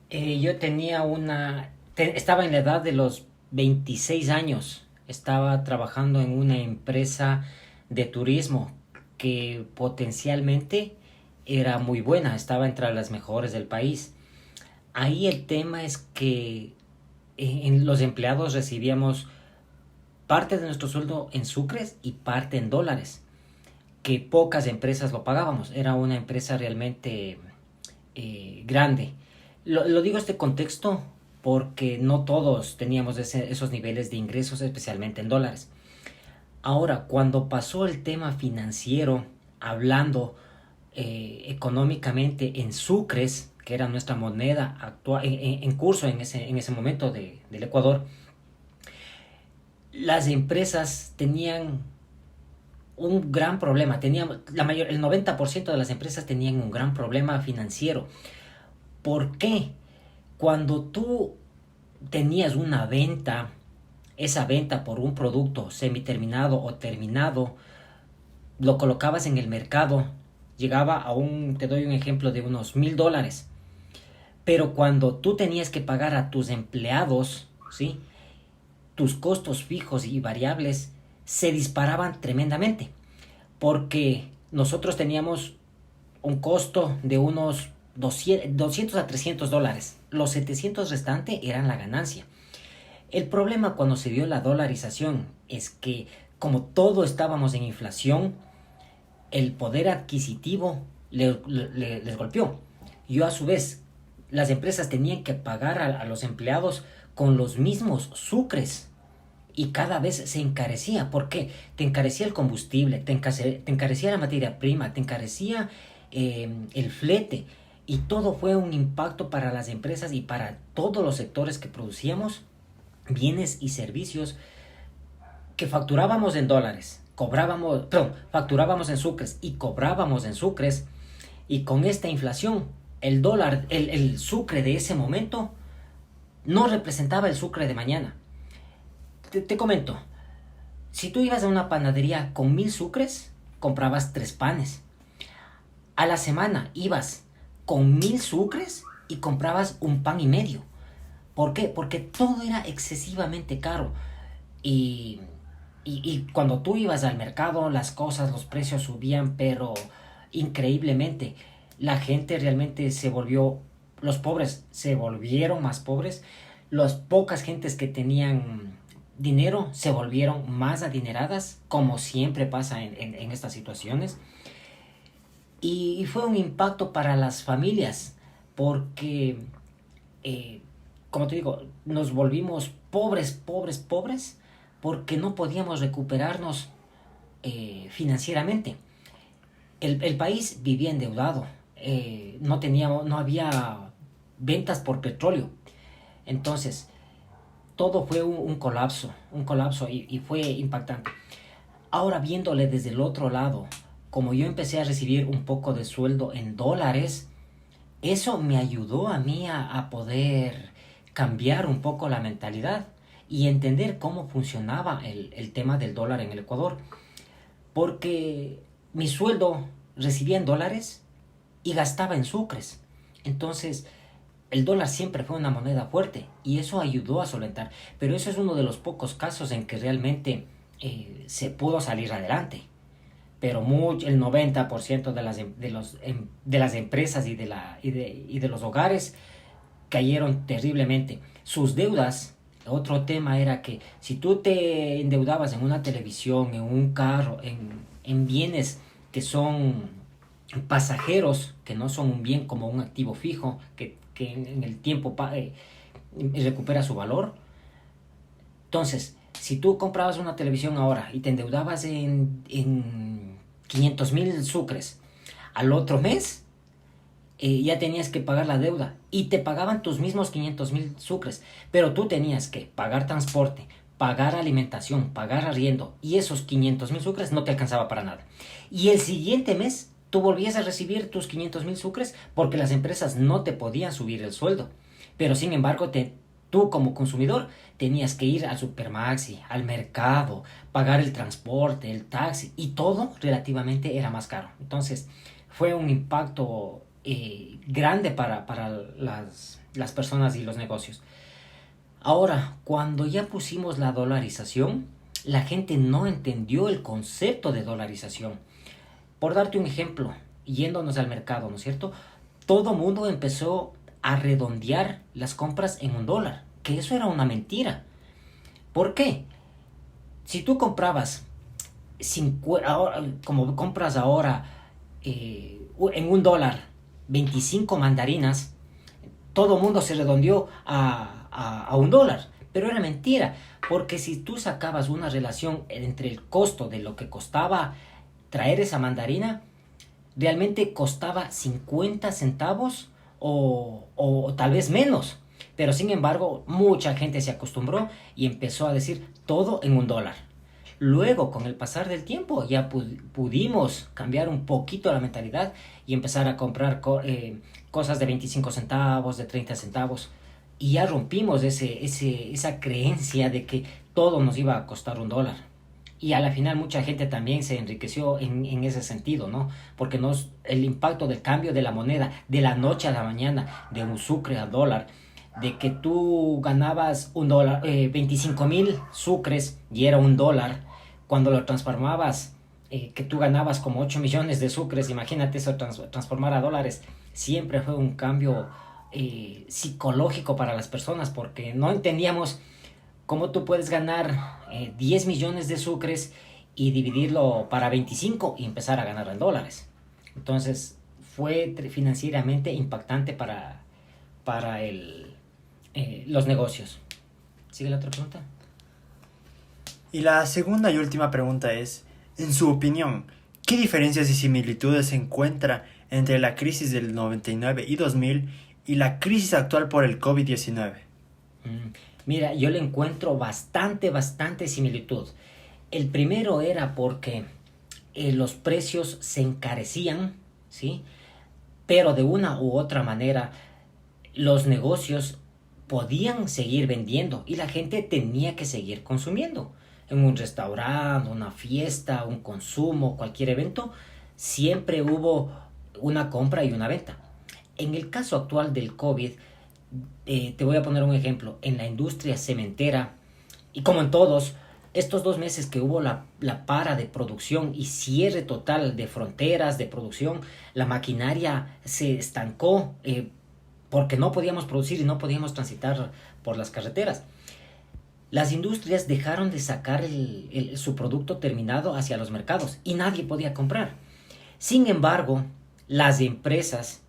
Yo tenía estaba en la edad de los 26 años. Estaba trabajando en una empresa de turismo que potencialmente era muy buena, estaba entre las mejores del país. Ahí el tema es que en los empleados recibíamos parte de nuestro sueldo en sucres y parte en dólares, que pocas empresas lo pagábamos. Era una empresa realmente grande. Lo digo este contexto porque no todos teníamos esos niveles de ingresos, especialmente en dólares. Ahora, cuando pasó el tema financiero, hablando económicamente en sucres, que era nuestra moneda actual, en curso en ese momento del Ecuador, las empresas tenían un gran problema. El 90% de las empresas tenían un gran problema financiero. ¿Por qué? Cuando tú tenías una venta, esa venta por un producto semiterminado o terminado, lo colocabas en el mercado, llegaba te doy un ejemplo de unos $1,000. Pero cuando tú tenías que pagar a tus empleados, ¿sí? Tus costos fijos y variables se disparaban tremendamente. Porque nosotros teníamos un costo de unos 200 a $300. Los 700 restantes eran la ganancia. El problema cuando se dio la dolarización es que como todo estábamos en inflación, el poder adquisitivo les golpeó. Yo a su vez, las empresas tenían que pagar a los empleados con los mismos sucres y cada vez se encarecía. ¿Por qué? Te encarecía el combustible, te encarecía la materia prima, te encarecía el flete, y todo fue un impacto para las empresas y para todos los sectores que producíamos bienes y servicios, que facturábamos en dólares, facturábamos en sucres y cobrábamos en sucres. Y con esta inflación, el dólar, el sucre de ese momento no representaba el sucre de mañana. Te comento, si tú ibas a una panadería con 1,000 sucres, comprabas 3 panes. A la semana ibas con 1,000 sucres y comprabas un pan y medio. ¿Por qué? Porque todo era excesivamente caro. Y, y cuando tú ibas al mercado, las cosas, los precios subían, pero increíblemente. La gente realmente los pobres se volvieron más pobres. Las pocas gentes que tenían dinero se volvieron más adineradas, como siempre pasa en estas situaciones. Y fue un impacto para las familias, porque, eh, como te digo, nos volvimos pobres, pobres, pobres, porque no podíamos recuperarnos financieramente. El país vivía endeudado, no había ventas por petróleo. Entonces, todo fue un colapso y fue impactante. Ahora viéndole desde el otro lado, como yo empecé a recibir un poco de sueldo en dólares, eso me ayudó a mí a poder cambiar un poco la mentalidad y entender cómo funcionaba el tema del dólar en el Ecuador. Porque mi sueldo recibía en dólares y gastaba en sucres. Entonces, el dólar siempre fue una moneda fuerte y eso ayudó a solventar. Pero eso es uno de los pocos casos en que realmente se pudo salir adelante. Pero el 90% de las empresas y de los hogares cayeron terriblemente. Sus deudas, otro tema era que si tú te endeudabas en una televisión, en un carro, en bienes que son pasajeros, que no son un bien como un activo fijo, que en el tiempo recupera su valor. Entonces, si tú comprabas una televisión ahora y te endeudabas en 500,000 sucres, al otro mes ya tenías que pagar la deuda y te pagaban tus mismos 500,000 sucres, pero tú tenías que pagar transporte, pagar alimentación, pagar arriendo, y esos 500,000 sucres no te alcanzaba para nada. Y el siguiente mes tú volvías a recibir tus 500,000 sucres porque las empresas no te podían subir el sueldo. Pero sin embargo, tú como consumidor tenías que ir al Supermaxi, al mercado, pagar el transporte, el taxi, y todo relativamente era más caro. Entonces fue un impacto grande para las personas y los negocios. Ahora, cuando ya pusimos la dolarización, la gente no entendió el concepto de dolarización. Por darte un ejemplo, yéndonos al mercado, ¿no es cierto? Todo mundo empezó a redondear las compras en $1, que eso era una mentira. ¿Por qué? Si tú comprabas, como compras ahora en $1, 25 mandarinas, todo mundo se redondeó a $1. Pero era mentira, porque si tú sacabas una relación entre el costo de lo que costaba traer esa mandarina, realmente costaba 50 centavos o tal vez menos. Pero sin embargo, mucha gente se acostumbró y empezó a decir todo en $1. Luego, con el pasar del tiempo, ya pudimos cambiar un poquito la mentalidad y empezar a comprar cosas de 25 centavos, de 30 centavos. Y ya rompimos esa creencia de que todo nos iba a costar $1. Y a la final mucha gente también se enriqueció en ese sentido, ¿no? Porque el impacto del cambio de la moneda de la noche a la mañana, de un sucre a dólar, de que tú ganabas $1, 25,000 sucres y era $1, cuando lo transformabas, que tú ganabas como 8 millones de sucres, imagínate eso, transformar a dólares, siempre fue un cambio psicológico para las personas, porque no entendíamos cómo tú puedes ganar 10 millones de sucres y dividirlo para 25 y empezar a ganar en dólares. Entonces fue financieramente impactante para los negocios. ¿Sigue la otra pregunta? Y la segunda y última pregunta es, en su opinión, ¿qué diferencias y similitudes se encuentra entre la crisis del 99 y 2000 y la crisis actual por el COVID-19? Mira, yo le encuentro bastante similitud. El primero era porque los precios se encarecían, ¿sí? Pero de una u otra manera los negocios podían seguir vendiendo y la gente tenía que seguir consumiendo. En un restaurante, una fiesta, un consumo, cualquier evento, siempre hubo una compra y una venta. En el caso actual del COVID, te voy a poner un ejemplo. En la industria cementera, y como en todos, estos 2 meses que hubo la para de producción y cierre total de fronteras de producción, la maquinaria se estancó porque no podíamos producir y no podíamos transitar por las carreteras. Las industrias dejaron de sacar su producto terminado hacia los mercados y nadie podía comprar. Sin embargo, las empresas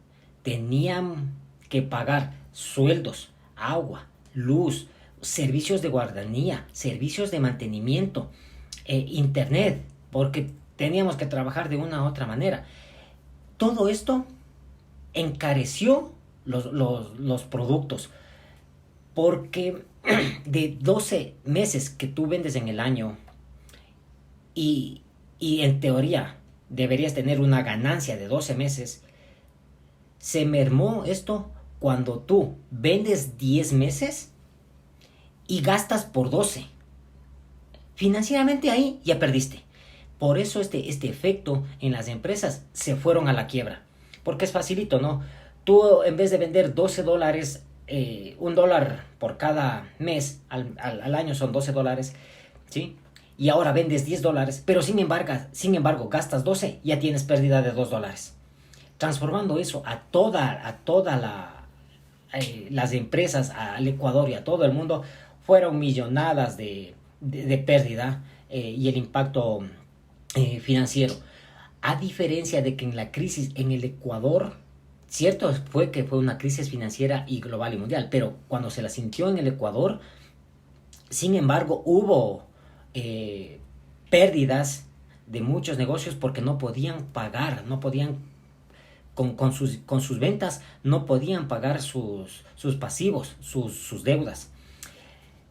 tenían que pagar sueldos, agua, luz, servicios de guardería, servicios de mantenimiento, internet, porque teníamos que trabajar de una u otra manera. Todo esto encareció los productos, porque de 12 meses que tú vendes en el año y en teoría deberías tener una ganancia de 12 meses, se mermó esto cuando tú vendes 10 meses y gastas por 12. Financieramente ahí ya perdiste. Por eso este efecto en las empresas se fueron a la quiebra. Porque es facilito, ¿no? Tú en vez de vender $12, $1 por cada mes, al año son $12, ¿sí? Y ahora vendes $10, pero sin embargo gastas 12, ya tienes pérdida de $2. Transformando eso a toda las empresas, al Ecuador y a todo el mundo, fueron millonadas de pérdida y el impacto financiero. A diferencia de que en la crisis en el Ecuador, cierto fue que fue una crisis financiera y global y mundial, pero cuando se la sintió en el Ecuador, sin embargo, hubo pérdidas de muchos negocios porque no podían pagar, no podían con sus ventas, no podían pagar sus pasivos, sus deudas.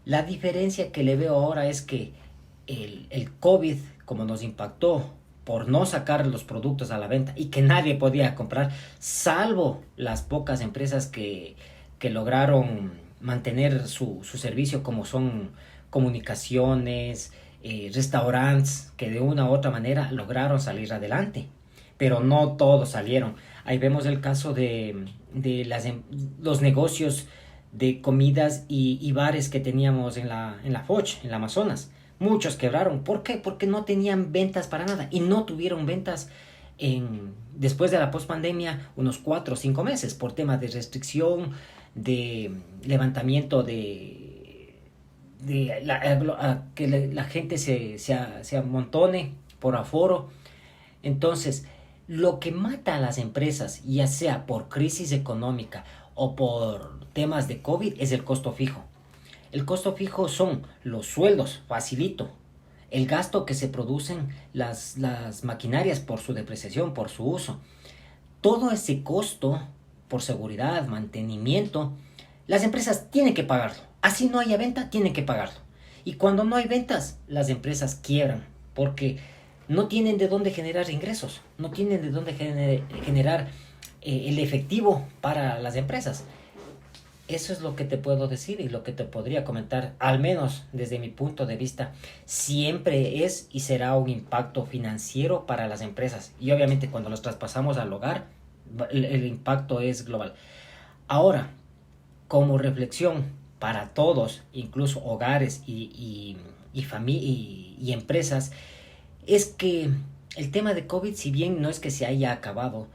La diferencia que le veo ahora es que el COVID, como nos impactó por no sacar los productos a la venta y que nadie podía comprar, salvo las pocas empresas que lograron mantener su servicio, como son comunicaciones, restaurantes, que de una u otra manera lograron salir adelante, pero no todos salieron. Ahí vemos el caso de los negocios de comidas y bares que teníamos en la Foch, en la Amazonas. Muchos quebraron. ¿Por qué? Porque no tenían ventas para nada y no tuvieron ventas después de la pospandemia unos 4 o 5 meses por temas de restricción, de levantamiento que la gente se amontone por aforo. Entonces, lo que mata a las empresas, ya sea por crisis económica o por temas de COVID, es el costo fijo. El costo fijo son los sueldos, facilito, el gasto que se producen las maquinarias por su depreciación, por su uso. Todo ese costo por seguridad, mantenimiento, las empresas tienen que pagarlo. Así no haya venta, tienen que pagarlo. Y cuando no hay ventas, las empresas quiebran porque no tienen de dónde generar ingresos, no tienen de dónde generar el efectivo para las empresas. Eso es lo que te puedo decir y lo que te podría comentar, al menos desde mi punto de vista. Siempre es y será un impacto financiero para las empresas. Y obviamente cuando los traspasamos al hogar, el impacto es global. Ahora, como reflexión para todos, incluso hogares y empresas, es que el tema de COVID, si bien no es que se haya acabado,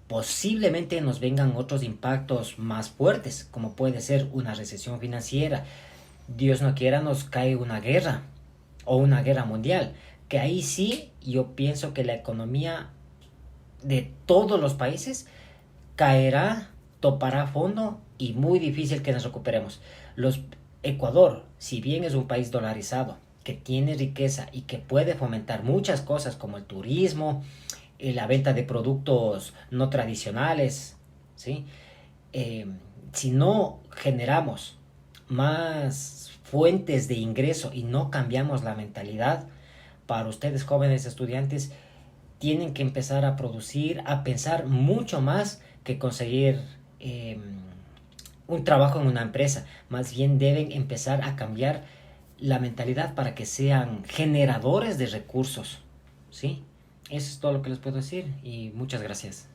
posiblemente nos vengan otros impactos más fuertes, como puede ser una recesión financiera. Dios no quiera nos cae una guerra o una guerra mundial, que ahí sí yo pienso que la economía de todos los países caerá, topará fondo y muy difícil que nos recuperemos. Ecuador, si bien es un país dolarizado, que tiene riqueza y que puede fomentar muchas cosas como el turismo, la venta de productos no tradicionales, ¿sí? Si no generamos más fuentes de ingreso y no cambiamos la mentalidad, para ustedes jóvenes estudiantes, tienen que empezar a producir, a pensar mucho más que conseguir un trabajo en una empresa. Más bien deben empezar a cambiar la mentalidad para que sean generadores de recursos, ¿sí? Eso es todo lo que les puedo decir y muchas gracias.